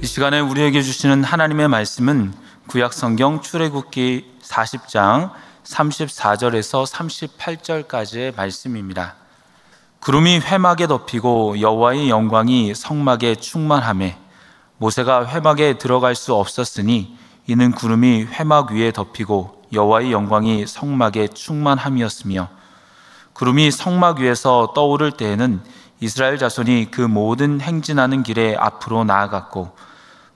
시간에 우리에게 주시는 하나님의 말씀은 구약성경 출애굽기 40장 34절에서 38절까지의 말씀입니다. 구름이 회막에 덮이고 여호와의 영광이 성막에 충만하매 모세가 회막에 들어갈 수 없었으니 이는 구름이 회막 위에 덮이고 여호와의 영광이 성막에 충만함이었으며, 구름이 성막 위에서 떠오를 때에는 이스라엘 자손이 그 모든 행진하는 길에 앞으로 나아갔고,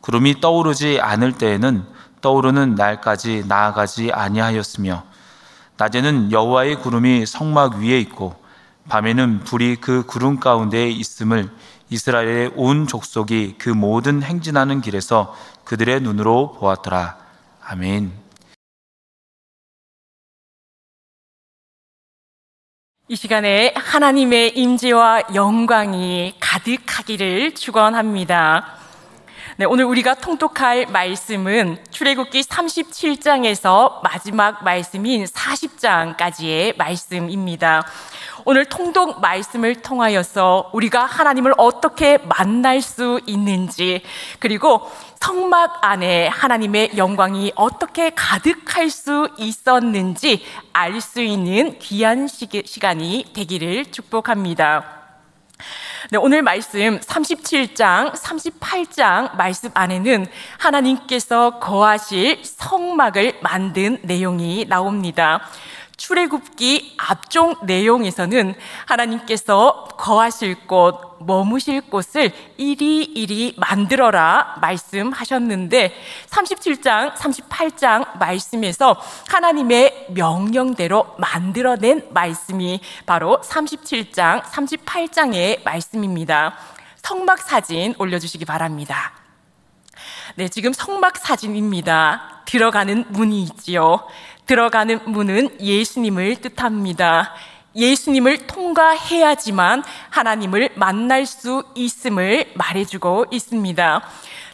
구름이 떠오르지 않을 때에는 떠오르는 날까지 나아가지 아니하였으며, 낮에는 여호와의 구름이 성막 위에 있고 밤에는 불이 그 구름 가운데에 있음을 이스라엘의 온 족속이 그 모든 행진하는 길에서 그들의 눈으로 보았더라. 아멘. 이 시간에 하나님의 임재와 영광이 가득하기를 축원합니다. 네, 오늘 우리가 통독할 말씀은 출애굽기 37장에서 마지막 말씀인 40장까지의 말씀입니다. 오늘 통독 말씀을 통하여서 우리가 하나님을 어떻게 만날 수 있는지, 그리고 성막 안에 하나님의 영광이 어떻게 가득할 수 있었는지 알 수 있는 귀한 시간이 되기를 축복합니다. 네, 오늘 말씀 37장, 38장 말씀 안에는 하나님께서 거하실 성막을 만든 내용이 나옵니다. 출애굽기 앞쪽 내용에서는 하나님께서 거하실 곳, 머무실 곳을 이리 만들어라 말씀하셨는데, 37장, 38장 말씀에서 하나님의 명령대로 만들어낸 말씀이 바로 37장, 38장의 말씀입니다. 성막 사진 올려주시기 바랍니다. 네, 지금 성막 사진입니다. 들어가는 문이 있지요. 들어가는 문은 예수님을 뜻합니다. 예수님을 통과해야지만 하나님을 만날 수 있음을 말해주고 있습니다.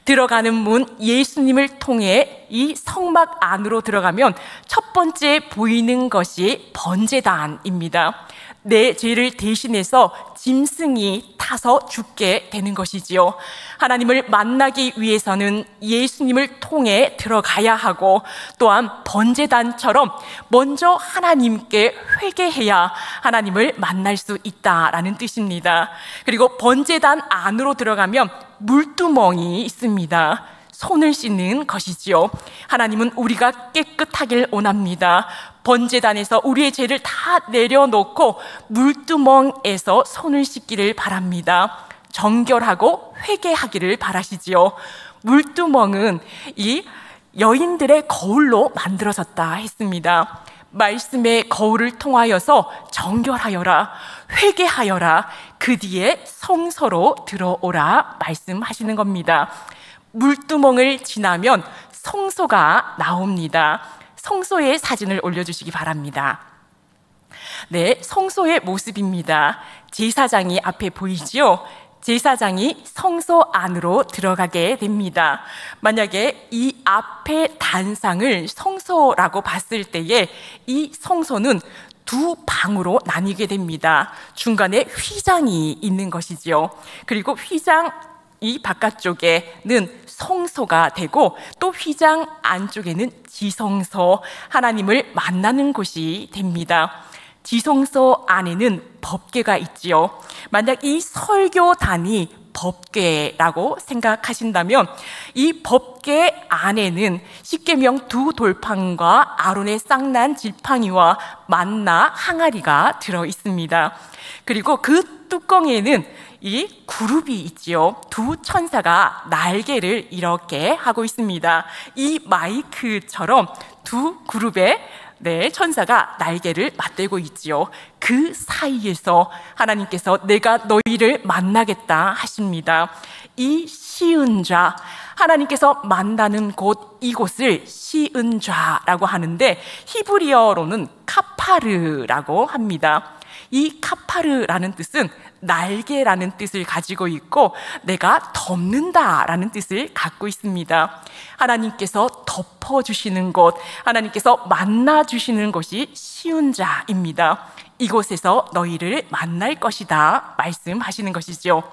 들어가는 문 예수님을 통해 이 성막 안으로 들어가면 첫 번째 보이는 것이 번제단입니다. 내 죄를 대신해서 짐승이 타서 죽게 되는 것이지요. 하나님을 만나기 위해서는 예수님을 통해 들어가야 하고, 또한 번제단처럼 먼저 하나님께 회개해야 하나님을 만날 수 있다라는 뜻입니다. 그리고 번제단 안으로 들어가면 물두멍이 있습니다. 손을 씻는 것이지요. 하나님은 우리가 깨끗하길 원합니다. 번제단에서 우리의 죄를 다 내려놓고 물두멍에서 손을 씻기를 바랍니다. 정결하고 회개하기를 바라시지요. 물두멍은 이 여인들의 거울로 만들어졌다 했습니다. 말씀의 거울을 통하여서 정결하여라, 회개하여라, 그 뒤에 성소로 들어오라 말씀하시는 겁니다. 물두멍을 지나면 성소가 나옵니다. 성소의 사진을 올려주시기 바랍니다. 네, 성소의 모습입니다. 제사장이 앞에 보이지요? 제사장이 성소 안으로 들어가게 됩니다. 만약에 이 앞에 단상을 성소라고 봤을 때에 이 성소는 두 방으로 나뉘게 됩니다. 중간에 휘장이 있는 것이지요. 그리고 휘장 이 바깥쪽에는 성소가 되고, 또 휘장 안쪽에는 지성소, 하나님을 만나는 곳이 됩니다. 지성소 안에는 법궤가 있지요. 만약 이 설교단이 법궤라고 생각하신다면 이 법궤 안에는 십계명 두 돌판과 아론의 쌍난 지팡이와 만나 항아리가 들어 있습니다. 그리고 그 뚜껑에는 이 그룹이 있지요. 두 천사가 날개를 이렇게 하고 있습니다. 이 마이크처럼 두 그룹의 천사가 날개를 맞대고 있지요. 그 사이에서 하나님께서 내가 너희를 만나겠다 하십니다. 이 시은 자, 하나님께서 만나는 곳, 이곳을 시은 자라고 하는데 히브리어로는 카파르라고 합니다. 이 카파르라는 뜻은 날개라는 뜻을 가지고 있고, 내가 덮는다라는 뜻을 갖고 있습니다. 하나님께서 덮어주시는 곳, 하나님께서 만나주시는 곳이 시은 자입니다. 이곳에서 너희를 만날 것이다 말씀하시는 것이죠.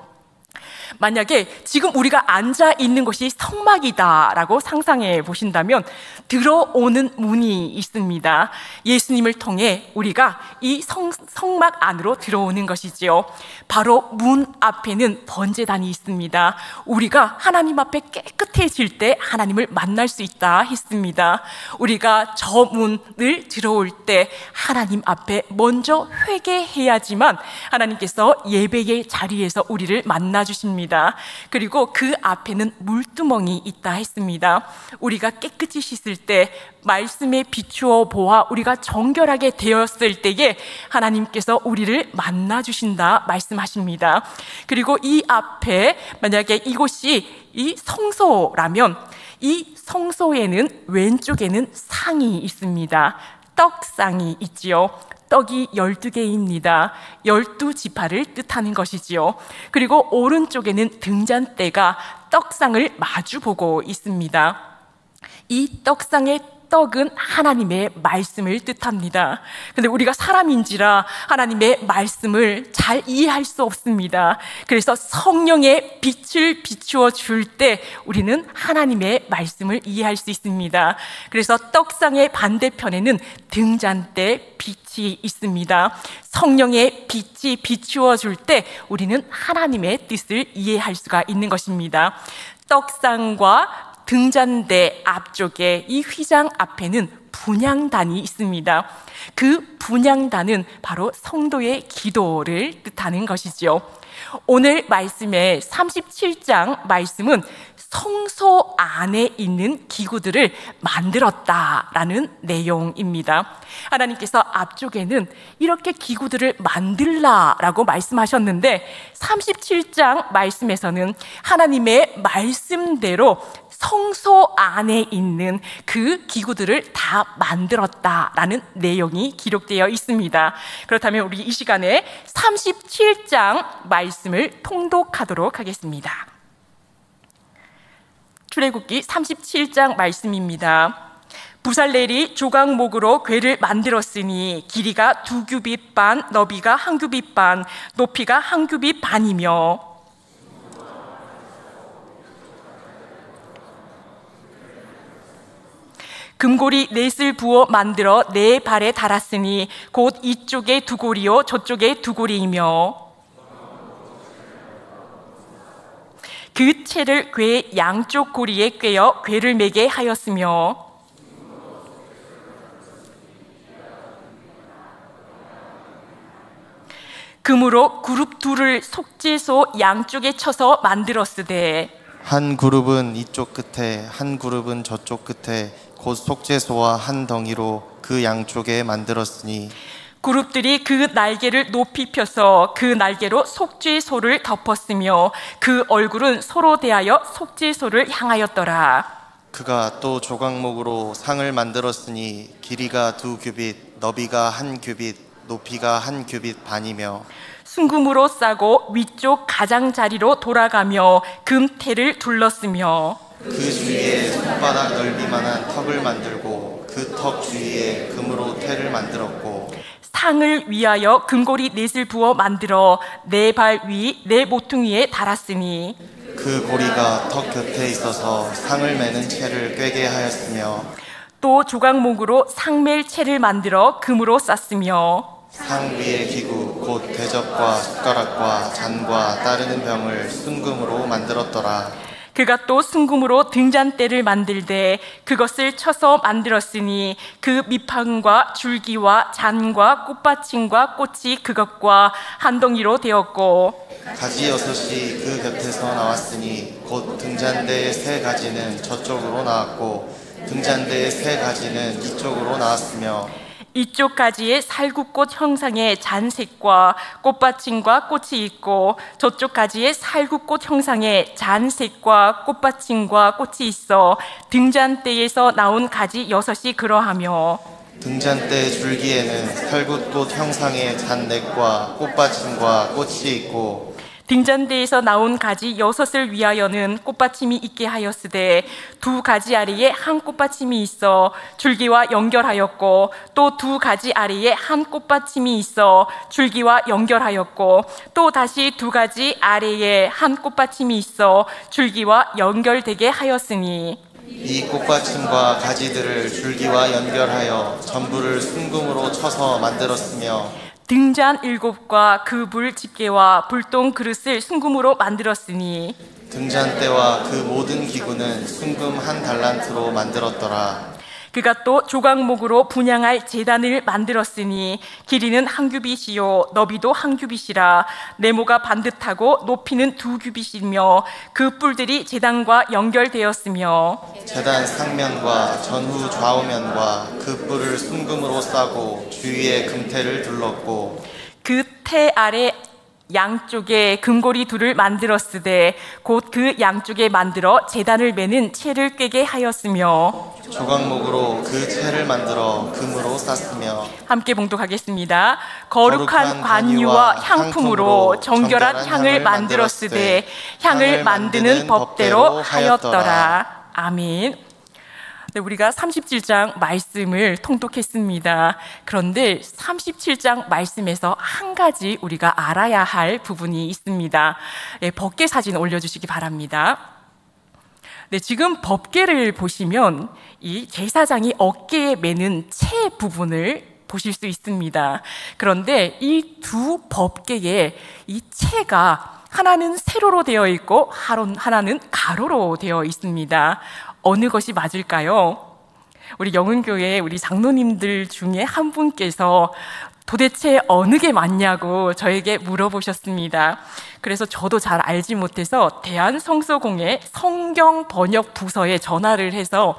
만약에 지금 우리가 앉아 있는 곳이 성막이다라고 상상해 보신다면 들어오는 문이 있습니다. 예수님을 통해 우리가 이 성막 안으로 들어오는 것이지요. 바로 문 앞에는 번제단이 있습니다. 우리가 하나님 앞에 깨끗해질 때 하나님을 만날 수 있다 했습니다. 우리가 저 문을 들어올 때 하나님 앞에 먼저 회개해야지만 하나님께서 예배의 자리에서 우리를 만나 주십니다. 그리고 그 앞에는 물두멍이 있다 했습니다. 우리가 깨끗이 씻을 때 말씀에 비추어 보아 우리가 정결하게 되었을 때에 하나님께서 우리를 만나 주신다 말씀하십니다. 그리고 이 앞에 만약에 이곳이 이 성소라면 이 성소에는 왼쪽에는 상이 있습니다. 떡상이 있지요. 떡이 12개입니다. 12지파를 뜻하는 것이지요. 그리고 오른쪽에는 등잔대가 떡상을 마주보고 있습니다. 이 떡상의 떡은 하나님의 말씀을 뜻합니다. 근데 우리가 사람인지라 하나님의 말씀을 잘 이해할 수 없습니다. 그래서 성령의 빛을 비추어 줄 때 우리는 하나님의 말씀을 이해할 수 있습니다. 그래서 떡상의 반대편에는 등잔대 빛이 있습니다. 성령의 빛이 비추어 줄 때 우리는 하나님의 뜻을 이해할 수가 있는 것입니다. 떡상과 등잔대 앞쪽에 이 휘장 앞에는 분향단이 있습니다. 그 분향단은 바로 성도의 기도를 뜻하는 것이죠. 오늘 말씀의 37장 말씀은 성소 안에 있는 기구들을 만들었다라는 내용입니다. 하나님께서 앞쪽에는 이렇게 기구들을 만들라라고 말씀하셨는데 37장 말씀에서는 하나님의 말씀대로 성소 안에 있는 그 기구들을 다 만들었다라는 내용이 기록되어 있습니다. 그렇다면 우리 이 시간에 37장 말씀을 통독하도록 하겠습니다. 출애굽기 37장 말씀입니다. 부살렐이 조각목으로 궤를 만들었으니 길이가 2규빗 반, 너비가 1규빗 반, 높이가 1규빗 반이며 금고리 넷을 부어 만들어 네 발에 달았으니 곧 이쪽에 2고리요 저쪽에 2고리이며 그 채를 궤 양쪽 고리에 꿰어 궤를 매게 하였으며 금으로 그룹 둘을 속죄소 양쪽에 쳐서 만들었으되 한 그룹은 이쪽 끝에 한 그룹은 저쪽 끝에 곧 속죄소와 한 덩이로 그 양쪽에 만들었으니 그룹들이 그 날개를 높이 펴서 그 날개로 속죄소를 덮었으며 그 얼굴은 서로 대하여 속죄소를 향하였더라. 그가 또 조각목으로 상을 만들었으니 길이가 2규빗, 너비가 1규빗, 높이가 1규빗 반이며 순금으로 싸고 위쪽 가장자리로 돌아가며 금테를 둘렀으며 그 주위에 손바닥 넓이만한 턱을 만들고 그 턱 주위에 금으로 테를 만들었고 상을 위하여 금고리 넷을 부어 만들어 네 발 위 네 모퉁이에 달았으니 그 고리가 턱 곁에 있어서 상을 매는 채를 꿰게 하였으며 또 조각목으로 상멜 채를 만들어 금으로 쌌으며 상 위의 기구 곧 대접과 숟가락과 잔과 따르는 병을 순금으로 만들었더라. 그가 또 순금으로 등잔대를 만들되 그것을 쳐서 만들었으니 그 밑판과 줄기와 잔과 꽃받침과 꽃이 그것과 한 덩이로 되었고 가지 6이 그 곁에서 나왔으니 곧 등잔대의 3가지는 저쪽으로 나왔고 등잔대의 3가지는 이쪽으로 나왔으며 이쪽 가지에 살구꽃 형상의 잔색과 꽃받침과 꽃이 있고 저쪽 가지에 살구꽃 형상의 잔색과 꽃받침과 꽃이 있어 등잔대에서 나온 가지 6이 그러하며 등잔대 줄기에는 살구꽃 형상의 잔넥과 꽃받침과 꽃이 있고 등잔대에서 나온 가지 6을 위하여는 꽃받침이 있게 하였으되 2가지 아래에 한 꽃받침이 있어 줄기와 연결하였고 또 2가지 아래에 한 꽃받침이 있어 줄기와 연결하였고 또 다시 2가지 아래에 한 꽃받침이 있어 줄기와 연결되게 하였으니 이 꽃받침과 가지들을 줄기와 연결하여 전부를 순금으로 쳐서 만들었으며 등잔 7과 그 불 집게와 불똥 그릇을 순금으로 만들었으니 등잔대와 그 모든 기구는 순금 1달란트로 만들었더라. 그가 또 조각목으로 분향할 제단을 만들었으니 길이는 1규빗이요 너비도 1규빗이라 네모가 반듯하고 높이는 2규빗이며 그 뿔들이 제단과 연결되었으며 제단 상면과 전후 좌우면과 그 뿔을 순금으로 싸고 주위에 금테를 둘렀고 그 테 아래 양쪽에 금고리 2를 만들었으되 곧 그 양쪽에 만들어 제단을 매는 채를 꿰게 하였으며 조각목으로 그 채를 만들어 금으로 쌌으며 함께 봉독하겠습니다. 거룩한 관유와 향품으로 정결한 향을 만들었으되 향을 만드는 법대로 하였더라. 아멘. 네, 우리가 37장 말씀을 통독했습니다. 그런데 37장 말씀에서 한 가지 우리가 알아야 할 부분이 있습니다. 네, 법궤 사진 올려주시기 바랍니다. 네, 지금 법궤를 보시면 이 제사장이 어깨에 매는 채 부분을 보실 수 있습니다. 그런데 이 2 법궤에 이 채가 하나는 세로로 되어 있고 하나는 가로로 되어 있습니다. 어느 것이 맞을까요? 우리 영흥교회 우리 장로님들 중에 한 분께서 도대체 어느 게 맞냐고 저에게 물어보셨습니다. 그래서 저도 잘 알지 못해서 대한성서공회 성경 번역 부서에 전화를 해서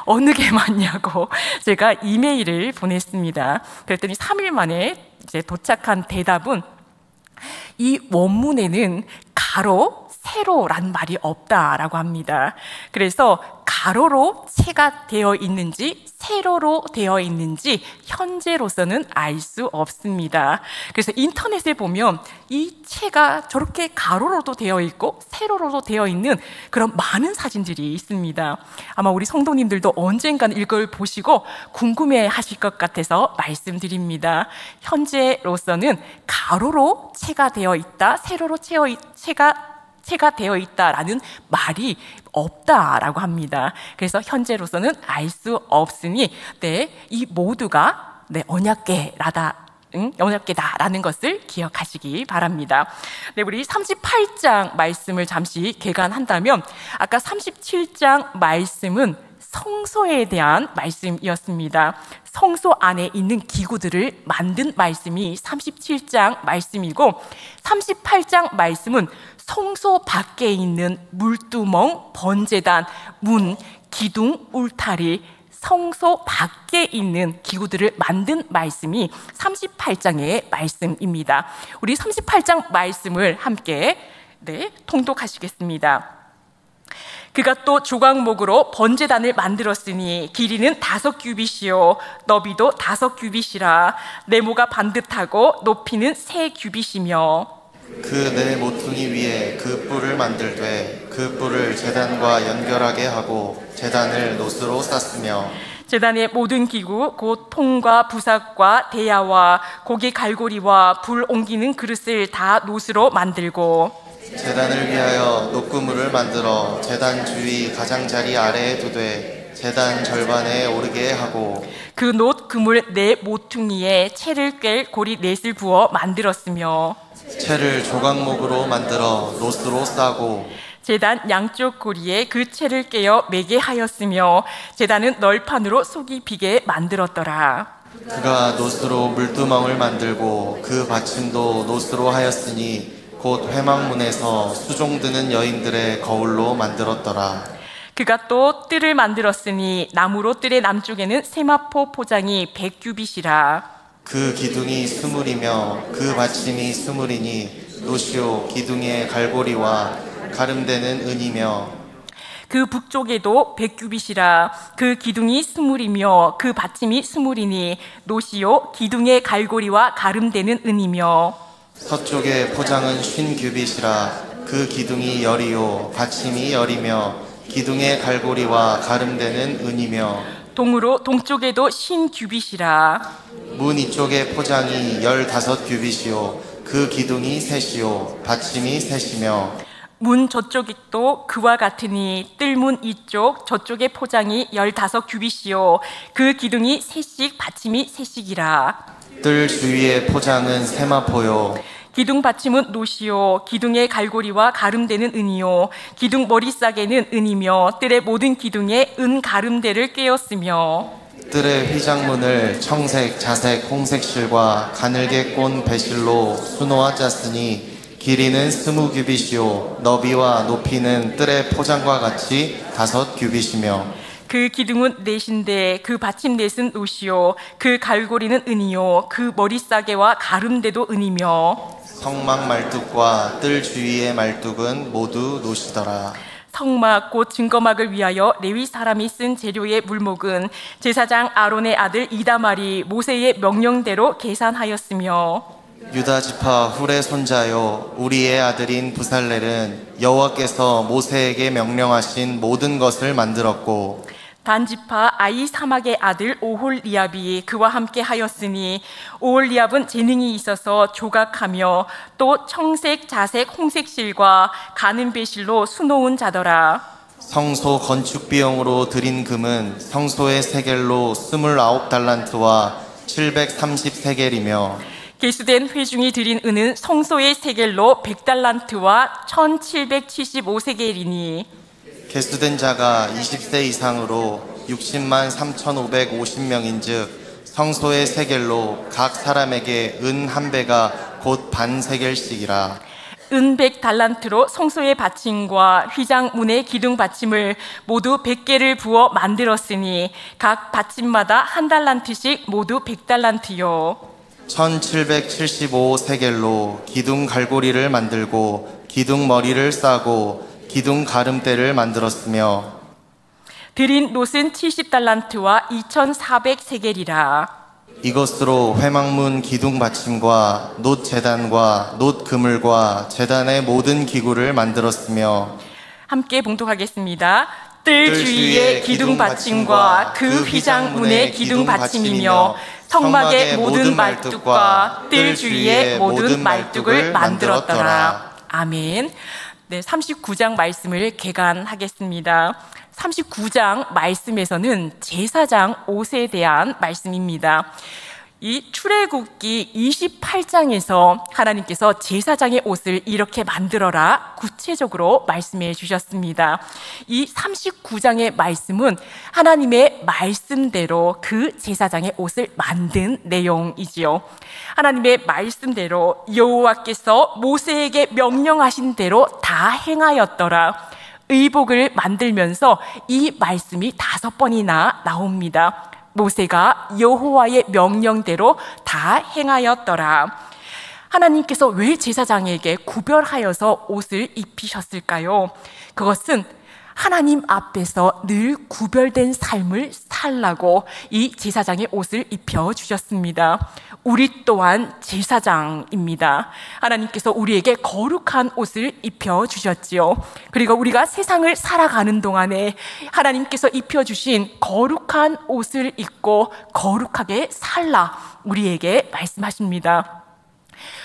어느 게 맞냐고 제가 이메일을 보냈습니다. 그랬더니 3일 만에 이제 도착한 대답은 이 원문에는 가로, 세로란 말이 없다라고 합니다. 그래서 가로로 채가 되어 있는지 세로로 되어 있는지 현재로서는 알 수 없습니다. 그래서 인터넷에 보면 이 채가 저렇게 가로로도 되어 있고 세로로도 되어 있는 그런 많은 사진들이 있습니다. 아마 우리 성도님들도 언젠간 이걸 보시고 궁금해 하실 것 같아서 말씀드립니다. 현재로서는 가로로 채가 되어 있다, 세로로 채가 되어 있다라는 말이 없다라고 합니다. 그래서 현재로서는 알 수 없으니 이 모두가 언약궤다라는 것을 기억하시기 바랍니다. 우리 38장 말씀을 잠시 개관한다면 아까 37장 말씀은 성소에 대한 말씀이었습니다. 성소 안에 있는 기구들을 만든 말씀이 37장 말씀이고 38장 말씀은 성소 밖에 있는 물두멍, 번제단, 문, 기둥, 울타리, 성소 밖에 있는 기구들을 만든 말씀이 38장의 말씀입니다. 우리 38장 말씀을 함께 통독하시겠습니다. 그가 또 조각목으로 번제단을 만들었으니 길이는 5규빗이요 너비도 5규빗이라 네모가 반듯하고 높이는 3규빗이며 그 네 모퉁이 위에 그 뿔을 만들되 그 뿔을 제단과 연결하게 하고 제단을 노스로 쌌으며 제단의 모든 기구 곧 통과 부삭과 대야와 고기 갈고리와 불 옮기는 그릇을 다 노스로 만들고 제단을 위하여 녹그물을 만들어 제단 주위 가장자리 아래에 두되 제단 절반에 오르게 하고 그 놋 그물 4 모퉁이에 채를 꿰 고리 4을 부어 만들었으며 채를 조각목으로 만들어 노스로 싸고 제단 양쪽 고리에 그 채를 꿰어 매게 하였으며 제단은 널판으로 속이 비게 만들었더라. 그가 노스로 물두멍을 만들고 그 받침도 노스로 하였으니 곧 회막문에서 수종 드는 여인들의 거울로 만들었더라. 그가 또 뜰을 만들었으니 나무로 뜰의 남쪽에는 세마포 포장이 100규빗이라. 그 기둥이 20이며 그 받침이 20이니 노시오 기둥의 갈고리와 가름되는 은이며 그 북쪽에도 100규빗이라. 그 기둥이 20이며 그 받침이 20이니 노시오 기둥의 갈고리와 가름되는 은이며 서쪽의 포장은 50규빗이라 그 기둥이 열이요 받침이 열이며 기둥의 갈고리와 가름되는 은이며 동으로 동쪽에도 50규빗이라 문 이쪽의 포장이 15규빗이요 그 기둥이 셋이요 받침이 셋이며 문 저쪽도 그와 같으니 뜰문 이쪽 저쪽의 포장이 15규빗이요 그 기둥이 셋씩 받침이 셋씩이라. 뜰 주위의 포장은 세마포요 기둥 받침은 노시요 기둥의 갈고리와 가름되는 은이요 기둥 머리싸개는 은이며 뜰의 모든 기둥에 은 가름대를 꿰었으며 뜰의 휘장문을 청색, 자색, 홍색 실과 가늘게 꼰 배실로 수놓아 짰으니 길이는 20규빗이요 너비와 높이는 뜰의 포장과 같이 5규빗이며 그 기둥은 넷인데 그 받침 넷은 노시요 그 갈고리는 은이요 그 머리싸개와 가름대도 은이며 성막 말뚝과 뜰 주위의 말뚝은 모두 노시더라. 성막 곧 증거막을 위하여 레위 사람이 쓴 재료의 물목은 제사장 아론의 아들 이다말이 모세의 명령대로 계산하였으며 유다 지파 훌의 손자요 우리의 아들인 부살렐은 여호와께서 모세에게 명령하신 모든 것을 만들었고 단지파 아이사막의 아들 오홀리압이 그와 함께 하였으니 오홀리압은 재능이 있어서 조각하며 또 청색, 자색, 홍색 실과 가는 배실로 수놓은 자더라. 성소 건축 비용으로 들인 금은 성소의 세겔로 29달란트와 730세겔이며 계수된 회중이 드린 은은 성소의 세겔로 100달란트와 1775세겔이니 개수된 자가 20세 이상으로 60만 3,550명인즉 성소의 세겔로 각 사람에게 은 한 배가 곧 반 세겔씩이라. 은 100달란트로 성소의 받침과 휘장 문의 기둥 받침을 모두 100개를 부어 만들었으니 각 받침마다 한 달란트씩 모두 100달란트요 1775세겔로 기둥 갈고리를 만들고 기둥 머리를 싸고 기둥 가름대를 만들었으며 드린 롯은 70달란트와 2400세겔이라. 이것으로 회막문 기둥 받침과 놋 제단과 놋 그물과 제단의 모든 기구를 만들었으며 함께 봉독하겠습니다. 뜰 주위의 기둥 받침과 그 휘장 문의 기둥 받침이며 성막의 모든 말뚝과 뜰 주위의 모든 말뚝을 만들었더라. 아멘. 네, 39장 말씀을 개관하겠습니다. 39장 말씀에서는 제사장 옷에 대한 말씀입니다. 이 출애굽기 28장에서 하나님께서 제사장의 옷을 이렇게 만들어라 구체적으로 말씀해 주셨습니다. 이 39장의 말씀은 하나님의 말씀대로 그 제사장의 옷을 만든 내용이지요. 하나님의 말씀대로 여호와께서 모세에게 명령하신 대로 다 행하였더라. 의복을 만들면서 이 말씀이 5번이나 나옵니다. 모세가 여호와의 명령대로 다 행하였더라. 하나님께서 왜 제사장에게 구별하여서 옷을 입히셨을까요? 그것은 하나님 앞에서 늘 구별된 삶을 살라고 이 제사장의 옷을 입혀주셨습니다. 우리 또한 제사장입니다. 하나님께서 우리에게 거룩한 옷을 입혀주셨지요. 그리고 우리가 세상을 살아가는 동안에 하나님께서 입혀주신 거룩한 옷을 입고 거룩하게 살라 우리에게 말씀하십니다.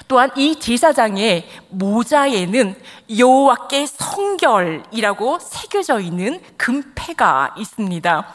또한 이 제사장의 모자에는 여호와께 성결이라고 새겨져 있는 금패가 있습니다.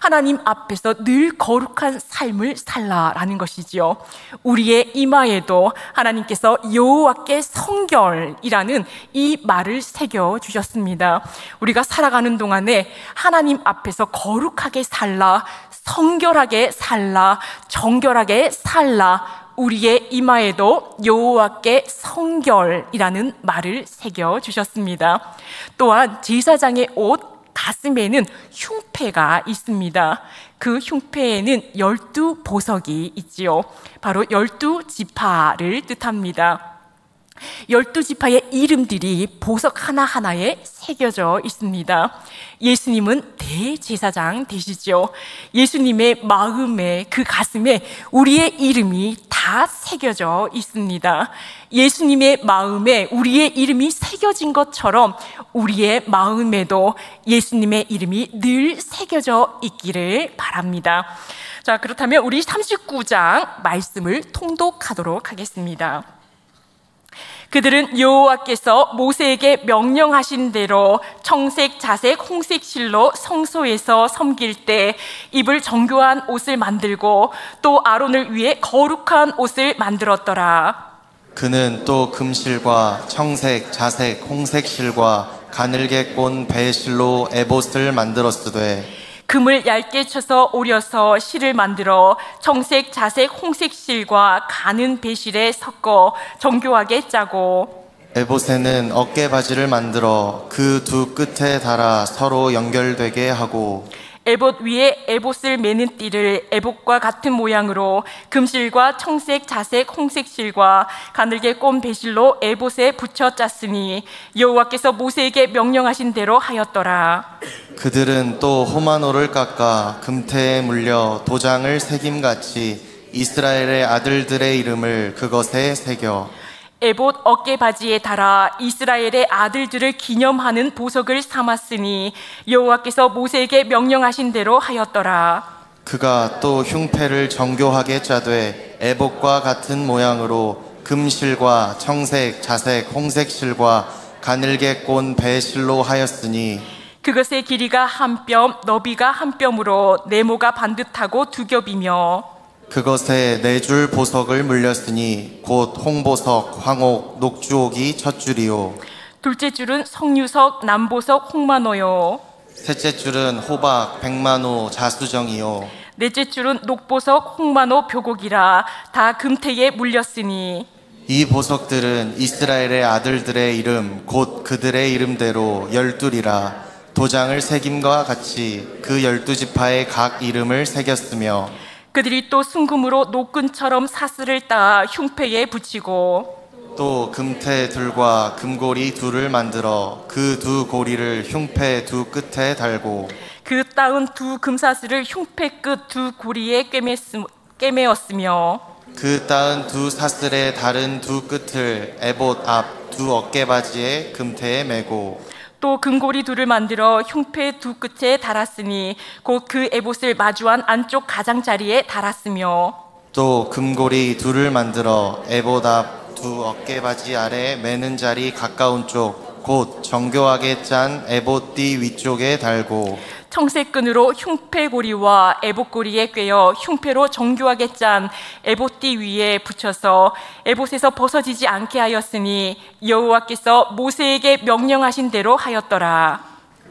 하나님 앞에서 늘 거룩한 삶을 살라라는 것이지요. 우리의 이마에도 하나님께서 여호와께 성결이라는 이 말을 새겨 주셨습니다. 우리가 살아가는 동안에 하나님 앞에서 거룩하게 살라, 성결하게 살라, 정결하게 살라, 우리의 이마에도 여호와께 성결이라는 말을 새겨 주셨습니다. 또한 제사장의 옷 가슴에는 흉패가 있습니다. 그 흉패에는 12보석이 있지요. 바로 12지파를 뜻합니다. 12지파의 이름들이 보석 하나하나에 새겨져 있습니다. 예수님은 대제사장 되시죠. 예수님의 마음에, 그 가슴에 우리의 이름이 다 새겨져 있습니다. 예수님의 마음에 우리의 이름이 새겨진 것처럼 우리의 마음에도 예수님의 이름이 늘 새겨져 있기를 바랍니다. 자, 그렇다면 우리 39장 말씀을 통독하도록 하겠습니다. 그들은 여호와께서 모세에게 명령하신 대로 청색, 자색, 홍색 실로 성소에서 섬길 때 입을 정교한 옷을 만들고 또 아론을 위해 거룩한 옷을 만들었더라. 그는 또 금실과 청색, 자색, 홍색 실과 가늘게 꼰 배실로 에봇을 만들었으되 금을 얇게 쳐서 오려서 실을 만들어 청색, 자색, 홍색 실과 가는 배실에 섞어 정교하게 짜고 에봇에는 어깨바지를 만들어 그 두 끝에 달아 서로 연결되게 하고 에봇 위에 에봇을 매는 띠를 에봇과 같은 모양으로 금실과 청색, 자색, 홍색 실과 가늘게 꼰 배실로 에봇에 붙여 짰으니 여호와께서 모세에게 명령하신 대로 하였더라. 그들은 또 호마노를 깎아 금태에 물려 도장을 새김같이 이스라엘의 아들들의 이름을 그것에 새겨 에봇 어깨바지에 달아 이스라엘의 아들들을 기념하는 보석을 삼았으니 여호와께서 모세에게 명령하신 대로 하였더라. 그가 또 흉패를 정교하게 짜되 에봇과 같은 모양으로 금실과 청색, 자색, 홍색 실과 가늘게 꼰 배실로 하였으니 그것의 길이가 한 뼘, 너비가 한 뼘으로 네모가 반듯하고 두 겹이며 그것에 네 줄 보석을 물렸으니 곧 홍보석, 황옥, 녹주옥이 첫 줄이요 둘째 줄은 석류석, 남보석, 홍마노요 셋째 줄은 호박, 백만호, 자수정이요 넷째 줄은 녹보석, 홍마노, 묘곡이라 다 금태에 물렸으니 이 보석들은 이스라엘의 아들들의 이름 곧 그들의 이름대로 12이라 도장을 새김과 같이 그 12지파의 각 이름을 새겼으며 그들이 또 순금으로 노끈처럼 사슬을 따 흉패에 붙이고 또 금태 둘과 금고리 둘을 만들어 그 두 고리를 흉패 두 끝에 달고 그 따은 두 금사슬을 흉패 끝 두 고리에 꿰매었으며 그 따은 두 사슬의 다른 두 끝을 에봇 앞 두 어깨바지에 금태에 메고 또 금고리 둘을 만들어 흉패 두 끝에 달았으니 곧 그 에봇을 마주한 안쪽 가장자리에 달았으며 또 금고리 둘을 만들어 에봇 앞 두 어깨바지 아래 매는 자리 가까운 쪽 곧 정교하게 짠 에봇 띠 위쪽에 달고 청색끈으로 흉패고리와 에봇고리에 꿰어 흉패로 정교하게 짠 에봇띠 위에 붙여서 에봇에서 벗어지지 않게 하였으니 여호와께서 모세에게 명령하신 대로 하였더라.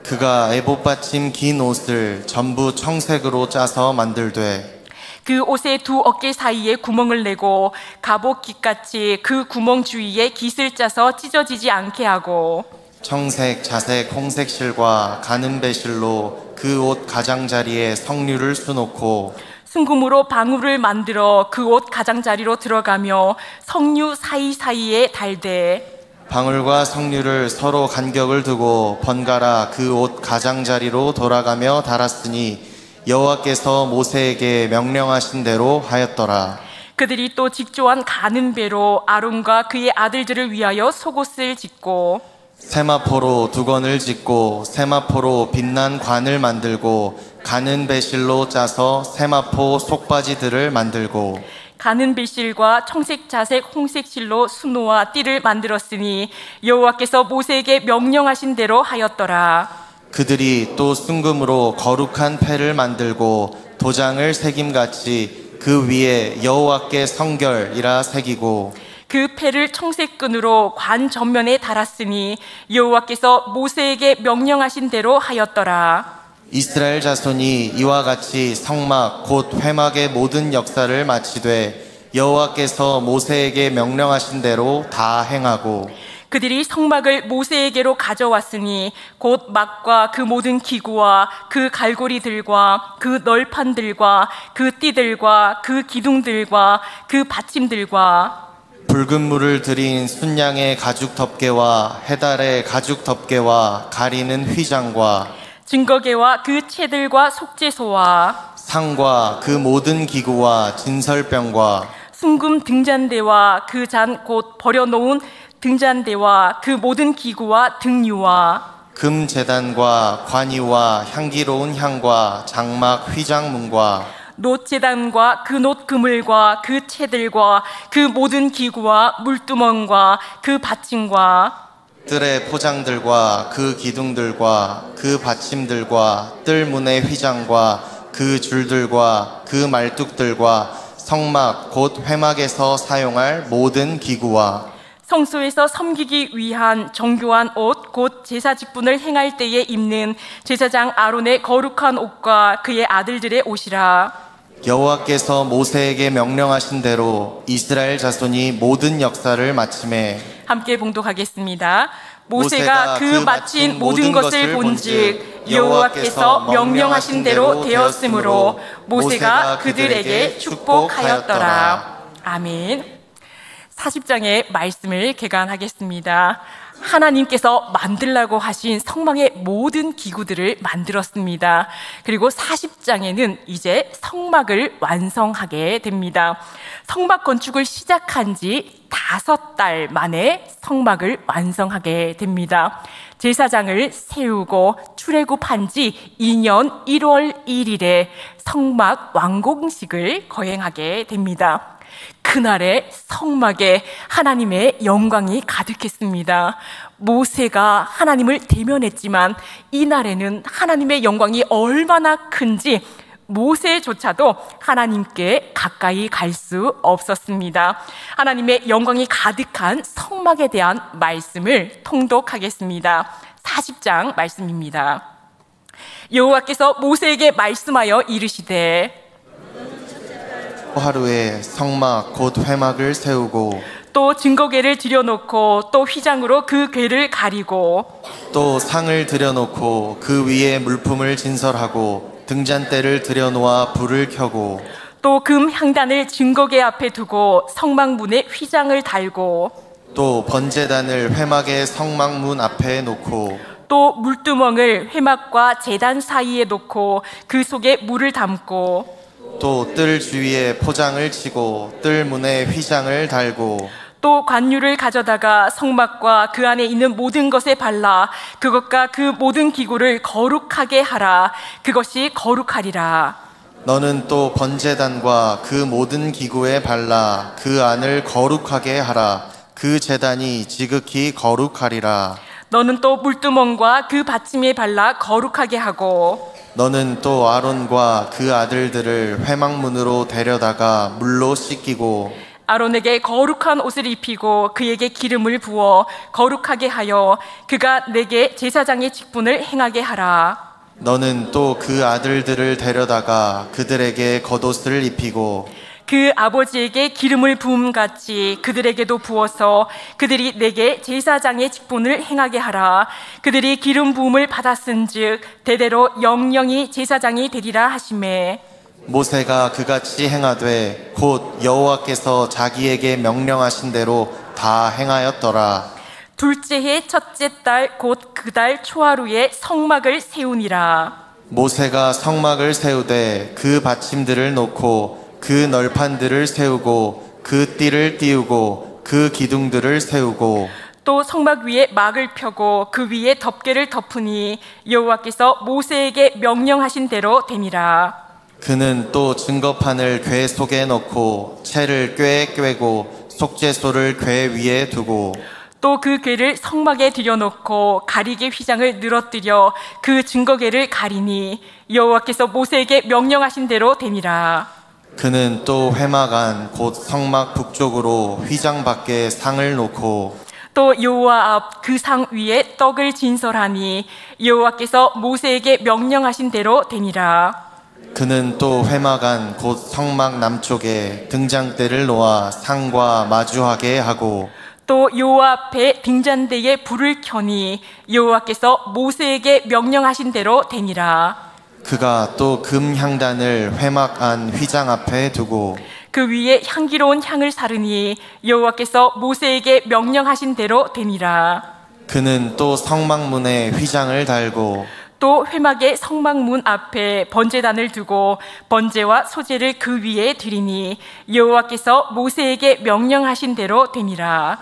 그가 에봇 받침 긴 옷을 전부 청색으로 짜서 만들되 그 옷의 두 어깨 사이에 구멍을 내고 갑옷 깃같이 그 구멍 주위에 깃을 짜서 찢어지지 않게 하고 청색, 자색, 홍색 실과 가는 배실로 그 옷 가장자리에 석류를 수놓고 순금으로 방울을 만들어 그 옷 가장자리로 들어가며 석류 사이사이에 달되 방울과 석류를 서로 간격을 두고 번갈아 그 옷 가장자리로 돌아가며 달았으니 여호와께서 모세에게 명령하신 대로 하였더라. 그들이 또 직조한 가는 배로 아론과 그의 아들들을 위하여 속옷을 짓고 세마포로 두건을 짓고 세마포로 빛난 관을 만들고 가는 배실로 짜서 세마포 속바지들을 만들고 가는 배실과 청색, 자색, 홍색 실로 수노와 띠를 만들었으니 여호와께서 모세에게 명령하신 대로 하였더라. 그들이 또 순금으로 거룩한 패를 만들고 도장을 새김같이 그 위에 여호와께 성결이라 새기고 그 패를 청색끈으로 관 전면에 달았으니 여호와께서 모세에게 명령하신 대로 하였더라. 이스라엘 자손이 이와 같이 성막 곧 회막의 모든 역사를 마치되 여호와께서 모세에게 명령하신 대로 다 행하고 그들이 성막을 모세에게로 가져왔으니 곧 막과 그 모든 기구와 그 갈고리들과 그 널판들과 그 띠들과 그 기둥들과 그 받침들과 붉은 물을 들인 순양의 가죽 덮개와 해달의 가죽 덮개와 가리는 휘장과 증거계와 그 채들과 속죄소와 상과 그 모든 기구와 진설병과 순금 등잔대와 그 잔 곧 버려놓은 등잔대와 그 모든 기구와 등유와 금제단과 관이와 향기로운 향과 장막 휘장문과 놋제단과 그 놋 그물과 그 채들과 그 모든 기구와 물두멍과 그 받침과 뜰의 포장들과 그 기둥들과 그 받침들과 뜰문의 휘장과 그 줄들과 그 말뚝들과 성막 곧 회막에서 사용할 모든 기구와 성소에서 섬기기 위한 정교한 옷 곧 제사 직분을 행할 때에 입는 제사장 아론의 거룩한 옷과 그의 아들들의 옷이라. 여호와께서 모세에게 명령하신 대로 이스라엘 자손이 모든 역사를 마침에 함께 봉독하겠습니다. 모세가 그 마친 모든 것을 본즉 여호와께서 명령하신 대로 되었으므로 모세가 그들에게 축복하였더라. 아멘. 40장의 말씀을 개관하겠습니다. 하나님께서 만들라고 하신 성막의 모든 기구들을 만들었습니다. 그리고 40장에는 이제 성막을 완성하게 됩니다. 성막 건축을 시작한 지 5달 만에 성막을 완성하게 됩니다. 제사장을 세우고 출애굽한 지 2년 1월 1일에 성막 완공식을 거행하게 됩니다. 그날의 성막에 하나님의 영광이 가득했습니다. 모세가 하나님을 대면했지만 이날에는 하나님의 영광이 얼마나 큰지 모세조차도 하나님께 가까이 갈 수 없었습니다. 하나님의 영광이 가득한 성막에 대한 말씀을 통독하겠습니다. 40장 말씀입니다. 여호와께서 모세에게 말씀하여 이르시되 하루에 성막 곧 회막을 세우고 또 증거궤를 들여놓고 또 휘장으로 그 궤를 가리고 또 상을 들여놓고 그 위에 물품을 진설하고 등잔대를 들여놓아 불을 켜고 또 금 향단을 증거궤 앞에 두고 성막문에 휘장을 달고 또 번제단을 회막의 성막문 앞에 놓고 또 물두멍을 회막과 제단 사이에 놓고 그 속에 물을 담고 또 뜰 주위에 포장을 치고 뜰 문에 휘장을 달고 또 관유를 가져다가 성막과 그 안에 있는 모든 것에 발라 그것과 그 모든 기구를 거룩하게 하라. 그것이 거룩하리라. 너는 또 번제단과 그 모든 기구에 발라 그 안을 거룩하게 하라. 그 제단이 지극히 거룩하리라. 너는 또 물두멍과 그 받침에 발라 거룩하게 하고 너는 또 아론과 그 아들들을 회막문으로 데려다가 물로 씻기고 아론에게 거룩한 옷을 입히고 그에게 기름을 부어 거룩하게 하여 그가 내게 제사장의 직분을 행하게 하라. 너는 또 그 아들들을 데려다가 그들에게 겉옷을 입히고 그 아버지에게 기름을 부음같이 그들에게도 부어서 그들이 내게 제사장의 직분을 행하게 하라. 그들이 기름 부음을 받았은즉 대대로 영영이 제사장이 되리라 하시매 모세가 그같이 행하되 곧 여호와께서 자기에게 명령하신 대로 다 행하였더라. 둘째 해 첫째 달 곧 그 달 초하루에 성막을 세우니라. 모세가 성막을 세우되 그 받침들을 놓고 그 널판들을 세우고 그 띠를 띄우고 그 기둥들을 세우고 또 성막 위에 막을 펴고 그 위에 덮개를 덮으니 여호와께서 모세에게 명령하신 대로 되니라. 그는 또 증거판을 궤 속에 넣고 채를 꾀에 꿰고 속죄소를 궤 위에 두고 또 그 궤를 성막에 들여놓고 가리개 휘장을 늘어뜨려 그 증거궤를 가리니 여호와께서 모세에게 명령하신 대로 되니라. 그는 또 회막 안 곧 성막 북쪽으로 휘장 밖에 상을 놓고 또 여호와 앞 그 상 위에 떡을 진설하니 여호와께서 모세에게 명령하신 대로 되니라. 그는 또 회막 안 곧 성막 남쪽에 등잔대를 놓아 상과 마주하게 하고 또 여호와 앞에 등잔대에 불을 켜니 여호와께서 모세에게 명령하신 대로 되니라. 그가 또 금 향단을 회막 안 휘장 앞에 두고 그 위에 향기로운 향을 사르니 여호와께서 모세에게 명령하신 대로 되니라. 그는 또 성막문에 휘장을 달고 또 회막의 성막문 앞에 번제단을 두고 번제와 소제를 그 위에 드리니 여호와께서 모세에게 명령하신 대로 되니라.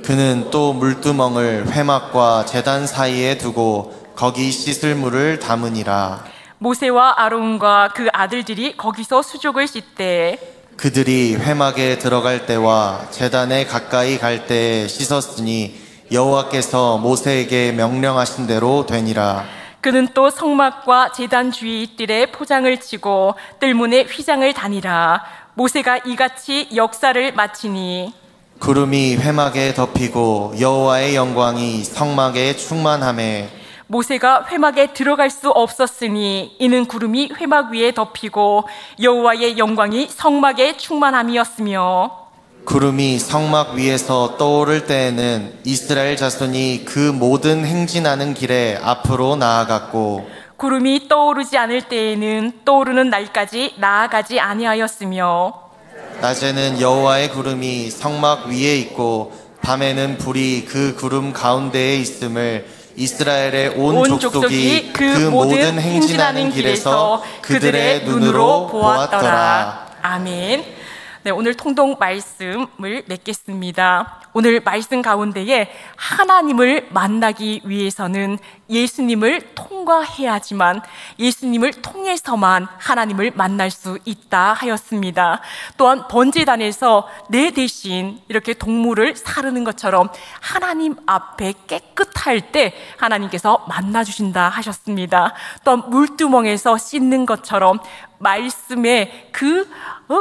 그는 또 물두멍을 회막과 제단 사이에 두고 거기 씻을 물을 담으니라. 모세와 아론과 그 아들들이 거기서 수족을 씻되 그들이 회막에 들어갈 때와 제단에 가까이 갈 때에 씻었으니 여호와께서 모세에게 명령하신 대로 되니라. 그는 또 성막과 제단 주위 뜰에 포장을 치고 뜰문에 휘장을 다니라. 모세가 이같이 역사를 마치니 구름이 회막에 덮이고 여호와의 영광이 성막에 충만하매 모세가 회막에 들어갈 수 없었으니 이는 구름이 회막 위에 덮이고 여호와의 영광이 성막에 충만함이었으며 구름이 성막 위에서 떠오를 때에는 이스라엘 자손이 그 모든 행진하는 길에 앞으로 나아갔고 구름이 떠오르지 않을 때에는 떠오르는 날까지 나아가지 아니하였으며 낮에는 여호와의 구름이 성막 위에 있고 밤에는 불이 그 구름 가운데에 있음을 이스라엘의 온 족속이 그 모든 행진하는 길에서 그들의 눈으로 보았더라. 아멘. 네, 오늘 통독 말씀을 맺겠습니다. 오늘 말씀 가운데에 하나님을 만나기 위해서는 예수님을 통과해야지만 예수님을 통해서만 하나님을 만날 수 있다 하였습니다. 또한 번제단에서 내 대신 이렇게 동물을 사르는 것처럼 하나님 앞에 깨끗할 때 하나님께서 만나주신다 하셨습니다. 또한 물두멍에서 씻는 것처럼 말씀에 그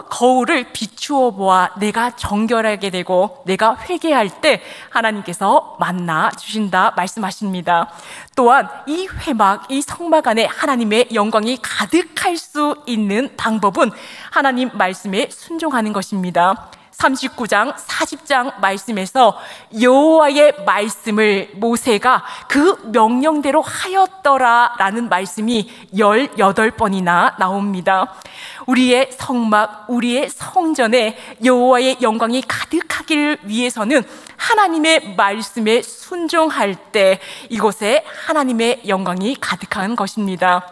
거울을 비추어 보아 내가 정결하게 되고 내가 회개할 때 하나님께서 만나 주신다 말씀하십니다. 또한 이 회막, 이 성막 안에 하나님의 영광이 가득할 수 있는 방법은 하나님 말씀에 순종하는 것입니다. 39장, 40장 말씀에서 여호와의 말씀을 모세가 그 명령대로 하였더라라는 말씀이 18번이나 나옵니다. 우리의 성막, 우리의 성전에 여호와의 영광이 가득하기를 위해서는 하나님의 말씀에 순종할 때 이곳에 하나님의 영광이 가득한 것입니다.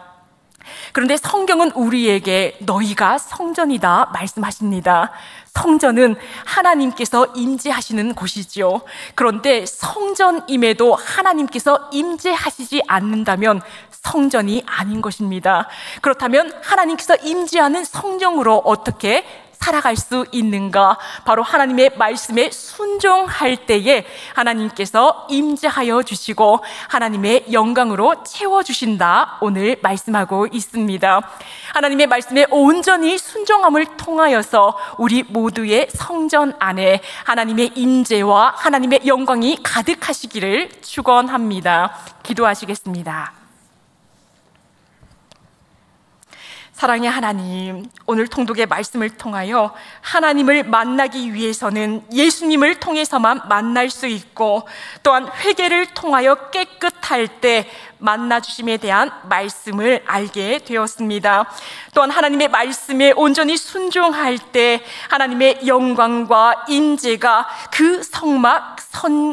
그런데 성경은 우리에게 너희가 성전이다 말씀하십니다. 성전은 하나님께서 임재하시는 곳이지요. 그런데 성전임에도 하나님께서 임재하시지 않는다면 성전이 아닌 것입니다. 그렇다면 하나님께서 임재하는 성전으로 어떻게 살아갈 수 있는가? 바로 하나님의 말씀에 순종할 때에 하나님께서 임재하여 주시고 하나님의 영광으로 채워주신다 오늘 말씀하고 있습니다. 하나님의 말씀에 온전히 순종함을 통하여서 우리 모두의 성전 안에 하나님의 임재와 하나님의 영광이 가득하시기를 축원합니다. 기도하시겠습니다. 사랑의 하나님, 오늘 통독의 말씀을 통하여 하나님을 만나기 위해서는 예수님을 통해서만 만날 수 있고 또한 회개를 통하여 깨끗할 때 만나주심에 대한 말씀을 알게 되었습니다. 또한 하나님의 말씀에 온전히 순종할 때 하나님의 영광과 임재가 그 성막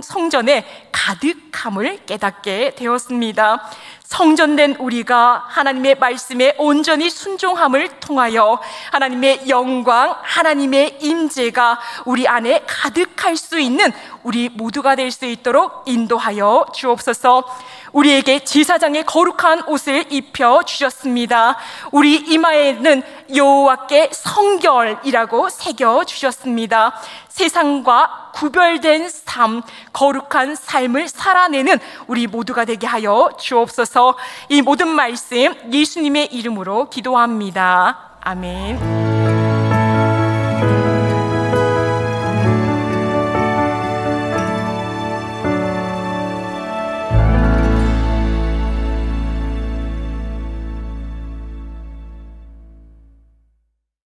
성전에 가득함을 깨닫게 되었습니다. 성전된 우리가 하나님의 말씀에 온전히 순종함을 통하여 하나님의 영광, 하나님의 임재가 우리 안에 가득할 수 있는 우리 모두가 될 수 있도록 인도하여 주옵소서. 우리에게 제사장의 거룩한 옷을 입혀 주셨습니다. 우리 이마에는 여호와께 성결이라고 새겨 주셨습니다. 세상과 구별된 삶, 거룩한 삶을 살아내는 우리 모두가 되게 하여 주옵소서. 이 모든 말씀 예수님의 이름으로 기도합니다. 아멘.